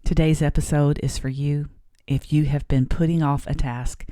Today's episode is for you if you have been putting off a task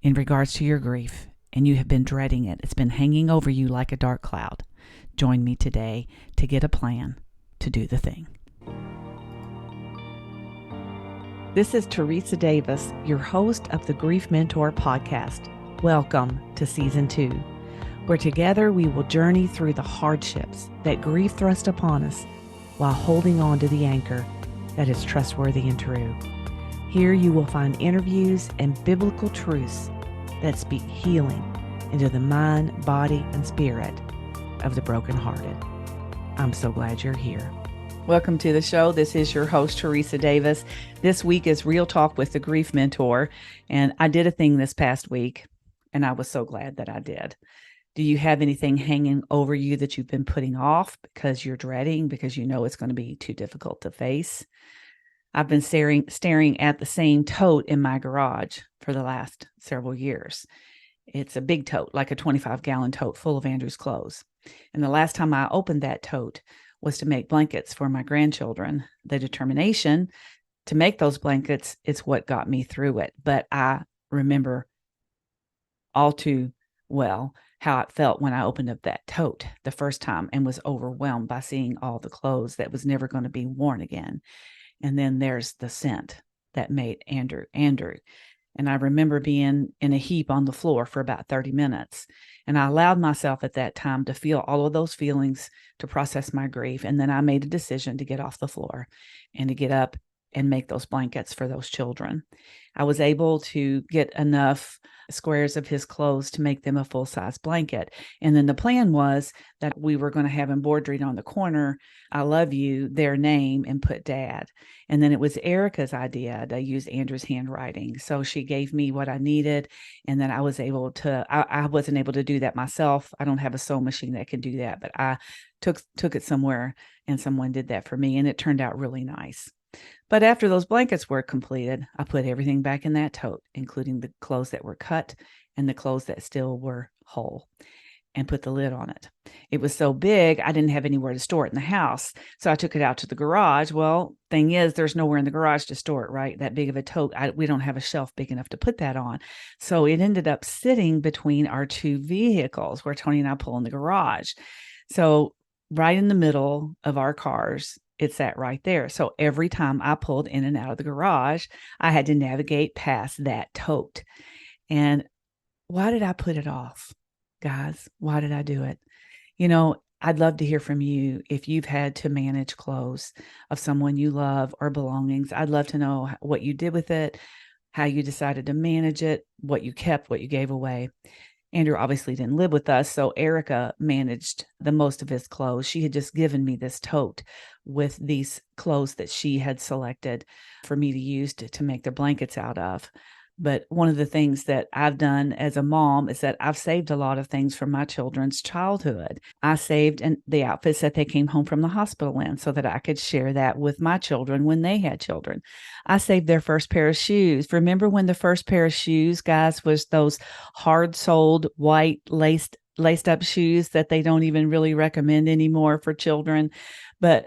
in regards to your grief and you have been dreading it. It's been hanging over you like a dark cloud. Join me today to get a plan to do the thing. This is Teresa Davis, your host of the Grief Mentor podcast. Welcome to Season 2, where together we will journey through the hardships that grief thrust upon us while holding on to the anchor that is trustworthy and true. Here you will find interviews and biblical truths that speak healing into the mind, body, and spirit of the brokenhearted. I'm so glad you're here. Welcome to the show. This is your host, Teresa Davis. This week is Real Talk with the Grief Mentor, and I did a thing this past week, and I was so glad that I did. Do you have anything hanging over you that you've been putting off because you're dreading, because you know it's going to be too difficult to face? I've been staring at the same tote in my garage for the last several years. It's a big tote, like a 25-gallon tote full of Andrew's clothes. And the last time I opened that tote was to make blankets for my grandchildren. The determination to make those blankets is what got me through it. But I remember all too well how it felt when I opened up that tote the first time and was overwhelmed by seeing all the clothes that was never going to be worn again. And then there's the scent that made Andrew. And I remember being in a heap on the floor for about 30 minutes. And I allowed myself at that time to feel all of those feelings, to process my grief. And then I made a decision to get off the floor and to get up and make those blankets for those children. I was able to get enough squares of his clothes to make them a full-size blanket. And then the plan was that we were going to have embroidered on the corner, "I love you," their name, and put Dad. And then it was Erica's idea to use Andrew's handwriting. So she gave me what I needed. And then I was able to, I wasn't able to do that myself. I don't have a sewing machine that can do that, but I took it somewhere and someone did that for me. And it turned out really nice. But after those blankets were completed, I put everything back in that tote, including the clothes that were cut and the clothes that still were whole, and put the lid on it. It was so big, I didn't have anywhere to store it in the house. So I took it out to the garage. Well, thing is, there's nowhere in the garage to store it, right? That big of a tote. We don't have a shelf big enough to put that on. So it ended up sitting between our two vehicles where Tony and I pull in the garage. So right in the middle of our cars, it sat right there. So every time I pulled in and out of the garage, I had to navigate past that tote. And why did I put it off, guys? Why did I do it? You know, I'd love to hear from you if you've had to manage clothes of someone you love or belongings. I'd love to know what you did with it, how you decided to manage it, what you kept, what you gave away. Andrew obviously didn't live with us, so Erica managed the most of his clothes. She had just given me this tote with these clothes that she had selected for me to use to make their blankets out of. But one of the things that I've done as a mom is that I've saved a lot of things from my children's childhood. I saved the outfits that they came home from the hospital in so that I could share that with my children when they had children. I saved their first pair of shoes. Remember when the first pair of shoes, guys, was those hard-soled, white, laced up shoes that they don't even really recommend anymore for children? But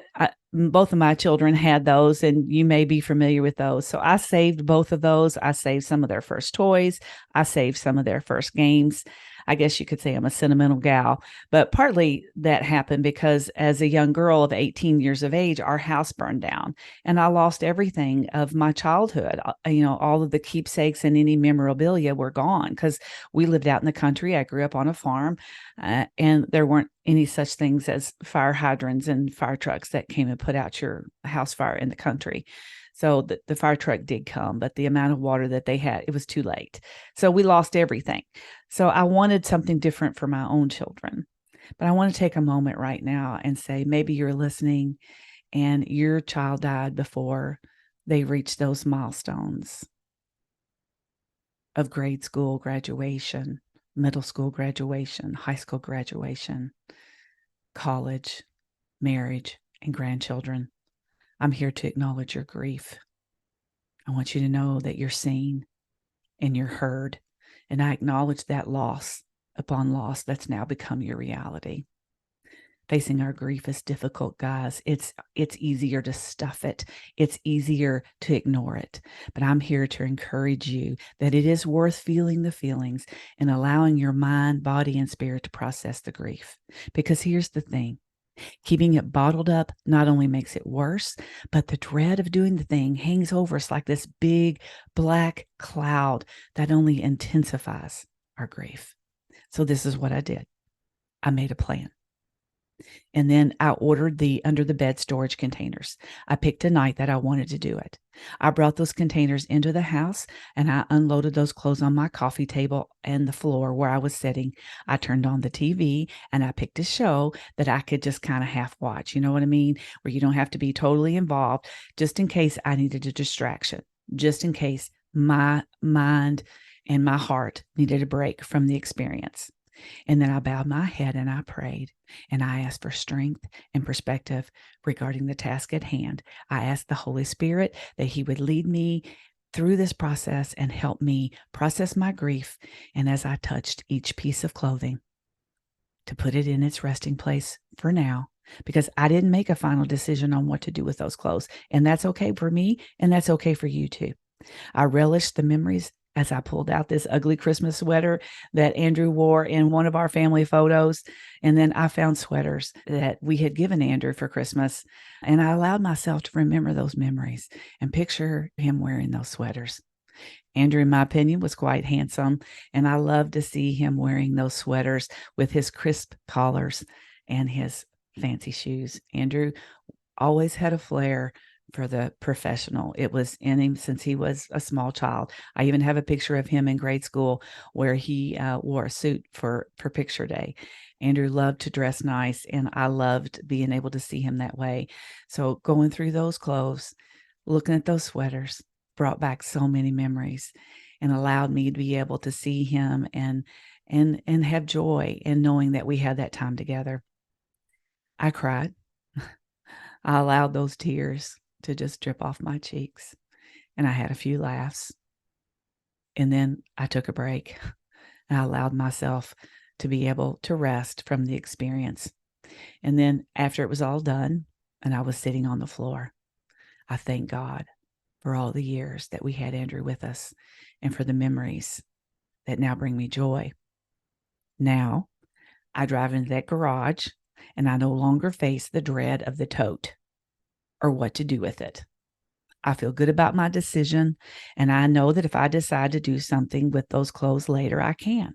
both of my children had those, and you may be familiar with those. So I saved both of those. I saved some of their first toys. I saved some of their first games. I guess you could say I'm a sentimental gal, but partly that happened because as a young girl of 18 years of age, our house burned down and I lost everything of my childhood. All of the keepsakes and any memorabilia were gone because we lived out in the country. I grew up on a farm, and there weren't any such things as fire hydrants and fire trucks that came and put out your house fire in the country. So the fire truck did come, but the amount of water that they had, it was too late. So we lost everything. So I wanted something different for my own children. But I want to take a moment right now and say, maybe you're listening and your child died before they reached those milestones of grade school graduation, middle school graduation, high school graduation, college, marriage, and grandchildren. I'm here to acknowledge your grief. I want you to know that you're seen and you're heard. And I acknowledge that loss upon loss that's now become your reality. Facing our grief is difficult, guys. It's easier to stuff it. It's easier to ignore it. But I'm here to encourage you that it is worth feeling the feelings and allowing your mind, body, and spirit to process the grief. Because here's the thing. Keeping it bottled up not only makes it worse, but the dread of doing the thing hangs over us like this big black cloud that only intensifies our grief. So this is what I did. I made a plan. And then I ordered the under the bed storage containers. I picked a night that I wanted to do it. I brought those containers into the house and I unloaded those clothes on my coffee table and the floor where I was sitting. I turned on the TV and I picked a show that I could just kind of half watch. You know what I mean? Where you don't have to be totally involved, just in case I needed a distraction, just in case my mind and my heart needed a break from the experience. And then I bowed my head and I prayed and I asked for strength and perspective regarding the task at hand. I asked the Holy Spirit that He would lead me through this process and help me process my grief. And as I touched each piece of clothing, to put it in its resting place for now, because I didn't make a final decision on what to do with those clothes. And that's okay for me. And that's okay for you too. I relished the memories as I pulled out this ugly Christmas sweater that Andrew wore in one of our family photos. And then I found sweaters that we had given Andrew for Christmas. And I allowed myself to remember those memories and picture him wearing those sweaters. Andrew, in my opinion, was quite handsome. And I loved to see him wearing those sweaters with his crisp collars and his fancy shoes. Andrew always had a flair for the professional. It was in him since he was a small child. I even have a picture of him in grade school where he wore a suit for picture day. Andrew loved to dress nice, and I loved being able to see him that way. So going through those clothes, looking at those sweaters, brought back so many memories and allowed me to be able to see him and have joy in knowing that we had that time together. I cried. I allowed those tears to just drip off my cheeks. And I had a few laughs. And then I took a break. And I allowed myself to be able to rest from the experience. And then after it was all done and I was sitting on the floor, I thank God for all the years that we had Andrew with us and for the memories that now bring me joy. Now I drive into that garage and I no longer face the dread of the tote or what to do with it. I feel good about my decision, and I know that if I decide to do something with those clothes later, I can,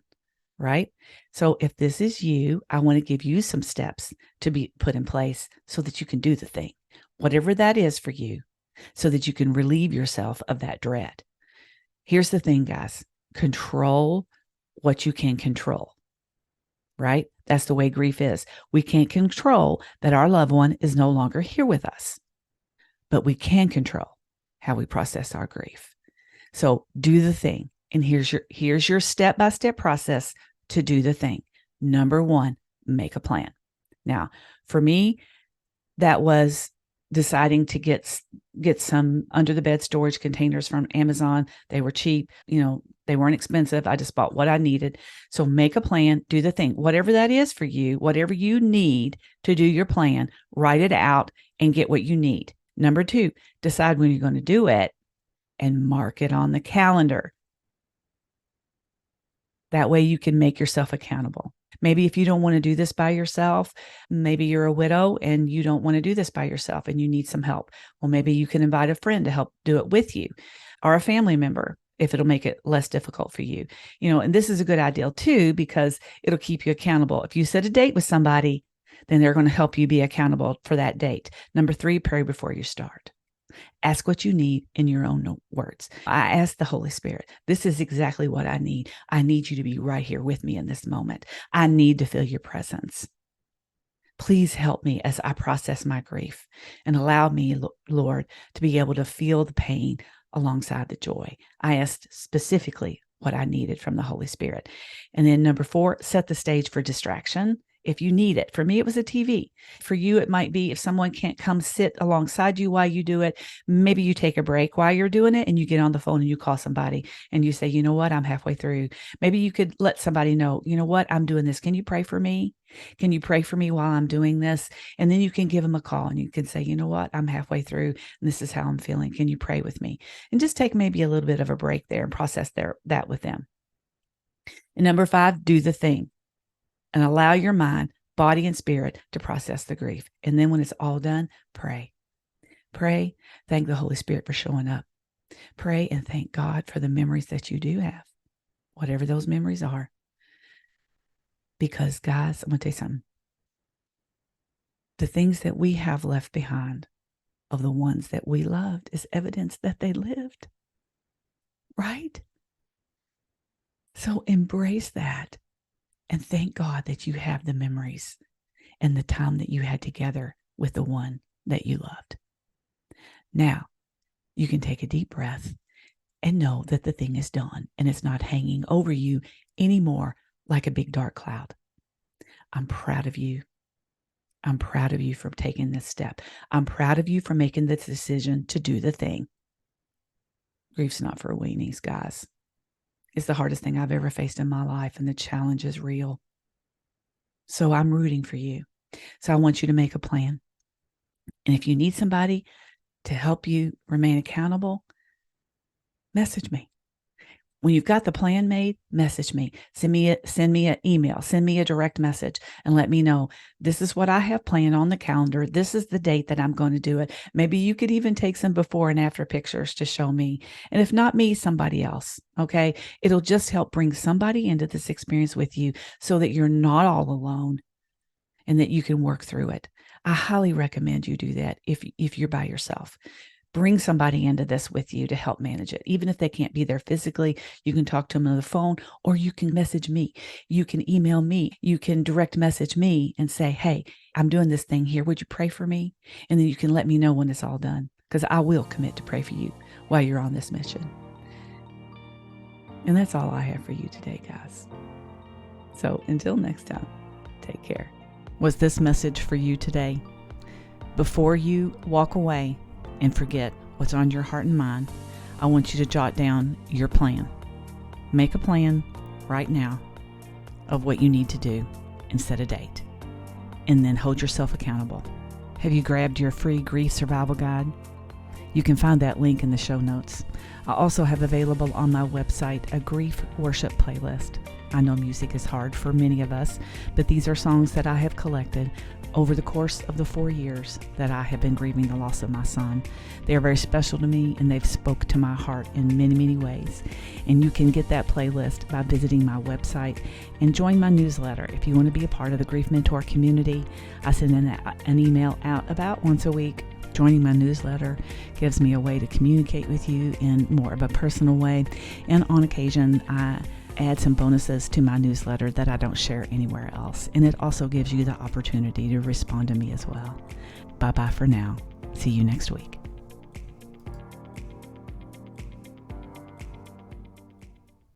right? So if this is you, I want to give you some steps to be put in place so that you can do the thing, whatever that is for you, so that you can relieve yourself of that dread. Here's the thing, guys. Control what you can control, right? That's the way grief is. We can't control that our loved one is no longer here with us, but we can control how we process our grief. So do the thing. And here's your step-by-step process to do the thing. Number one, make a plan. Now, for me, that was deciding to get some under the bed storage containers from Amazon. They were cheap, they weren't expensive. I just bought what I needed. So make a plan, do the thing, whatever that is for you, whatever you need to do your plan, write it out and get what you need. Number two, decide when you're going to do it and mark it on the calendar. That way you can make yourself accountable. Maybe if you don't want to do this by yourself, maybe you're a widow and you don't want to do this by yourself and you need some help. Well, maybe you can invite a friend to help do it with you or a family member if it'll make it less difficult for you. And this is a good idea too, because it'll keep you accountable. If you set a date with somebody, then they're going to help you be accountable for that date. Number three, pray before you start. Ask what you need in your own words. I ask the Holy Spirit, this is exactly what I need. I need you to be right here with me in this moment. I need to feel your presence. Please help me as I process my grief and allow me, Lord, to be able to feel the pain alongside the joy. I asked specifically what I needed from the Holy Spirit. And then number four, set the stage for distraction if you need it. For me, it was a TV. For you, it might be if someone can't come sit alongside you while you do it, maybe you take a break while you're doing it and you get on the phone and you call somebody and you say, you know what, I'm halfway through. Maybe you could let somebody know, you know what, I'm doing this. Can you pray for me? Can you pray for me while I'm doing this? And then you can give them a call and you can say, you know what, I'm halfway through and this is how I'm feeling. Can you pray with me? And just take maybe a little bit of a break there and process that with them. And number 5, do the thing and allow your mind, body, and spirit to process the grief. And then when it's all done, pray. Pray, thank the Holy Spirit for showing up. Pray and thank God for the memories that you do have, whatever those memories are. Because, guys, I'm going to tell you something. The things that we have left behind of the ones that we loved is evidence that they lived, right? So embrace that. And thank God that you have the memories and the time that you had together with the one that you loved. Now, you can take a deep breath and know that the thing is done and it's not hanging over you anymore like a big dark cloud. I'm proud of you. I'm proud of you for taking this step. I'm proud of you for making this decision to do the thing. Grief's not for weenies, guys. It's the hardest thing I've ever faced in my life, and the challenge is real. So I'm rooting for you. So I want you to make a plan. And if you need somebody to help you remain accountable, message me. When you've got the plan made, message me. Send me an email. Send me a direct message and let me know, this is what I have planned on the calendar. This is the date that I'm going to do it. Maybe you could even take some before and after pictures to show me. And if not me, somebody else, okay? It'll just help bring somebody into this experience with you so that you're not all alone and that you can work through it. I highly recommend you do that if you're by yourself. Bring somebody into this with you to help manage it. Even if they can't be there physically, you can talk to them on the phone, or you can message me. You can email me. You can direct message me and say, hey, I'm doing this thing here. Would you pray for me? And then you can let me know when it's all done, because I will commit to pray for you while you're on this mission. And that's all I have for you today, guys. So until next time, take care. Was this message for you today? Before you walk away and forget what's on your heart and mind, I want you to jot down your plan. Make a plan right now of what you need to do and set a date. And then hold yourself accountable. Have you grabbed your free grief survival guide? You can find that link in the show notes. I also have available on my website a grief worship playlist. I know music is hard for many of us, but these are songs that I have collected over the course of the 4 years that I have been grieving the loss of my son. They are very special to me, and they've spoke to my heart in many, many ways. And you can get that playlist by visiting my website and join my newsletter. If you want to be a part of the Grief Mentor community, I send an email out about once a week. Joining my newsletter gives me a way to communicate with you in more of a personal way. And on occasion, I add some bonuses to my newsletter that I don't share anywhere else. And it also gives you the opportunity to respond to me as well. Bye-bye for now. See you next week.